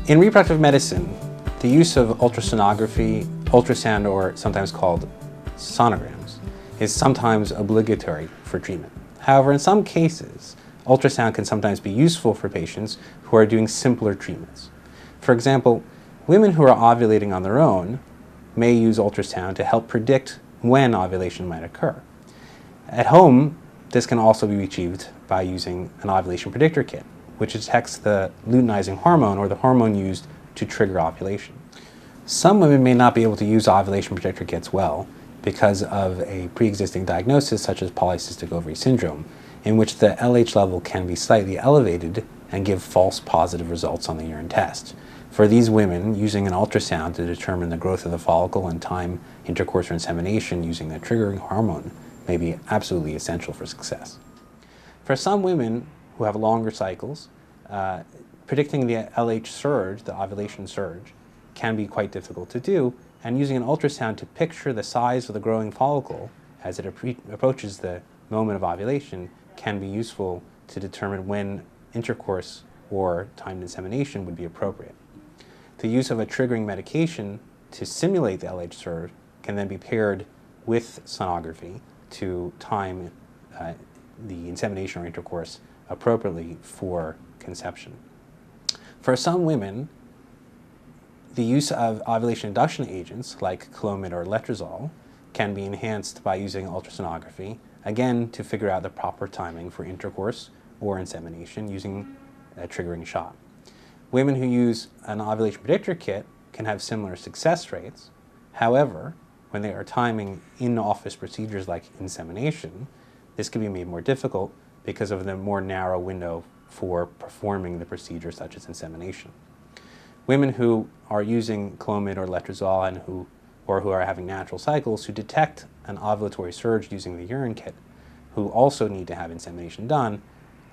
In reproductive medicine, the use of ultrasonography, ultrasound, or sometimes called sonograms, is sometimes obligatory for treatment. However, in some cases, ultrasound can sometimes be useful for patients who are doing simpler treatments. For example, women who are ovulating on their own may use ultrasound to help predict when ovulation might occur. At home, this can also be achieved by using an ovulation predictor kit, which detects the luteinizing hormone, or the hormone used to trigger ovulation. Some women may not be able to use ovulation predictor kits well because of a pre-existing diagnosis such as polycystic ovary syndrome, in which the LH level can be slightly elevated and give false positive results on the urine test. For these women, using an ultrasound to determine the growth of the follicle and time intercourse or insemination using the triggering hormone may be absolutely essential for success. For some women who have longer cycles, predicting the LH surge, the ovulation surge, can be quite difficult to do, and using an ultrasound to picture the size of the growing follicle as it approaches the moment of ovulation can be useful to determine when intercourse or timed insemination would be appropriate. The use of a triggering medication to simulate the LH surge can then be paired with sonography to time the insemination or intercourse appropriately for conception. For some women, the use of ovulation induction agents like Clomid or letrozole can be enhanced by using ultrasonography, again to figure out the proper timing for intercourse or insemination using a triggering shot. Women who use an ovulation predictor kit can have similar success rates. However, when they are timing in-office procedures like insemination, this can be made more difficult because of the more narrow window for performing the procedure such as insemination. Women who are using Clomid or letrozole and who are having natural cycles who detect an ovulatory surge using the urine kit, who also need to have insemination done,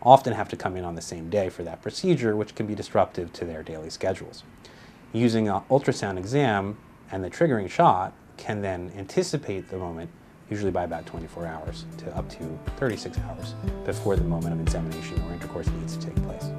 often have to come in on the same day for that procedure, which can be disruptive to their daily schedules. Using an ultrasound exam and the triggering shot can then anticipate the moment, usually by about 24 hours to up to 36 hours before the moment of insemination or intercourse needs to take place.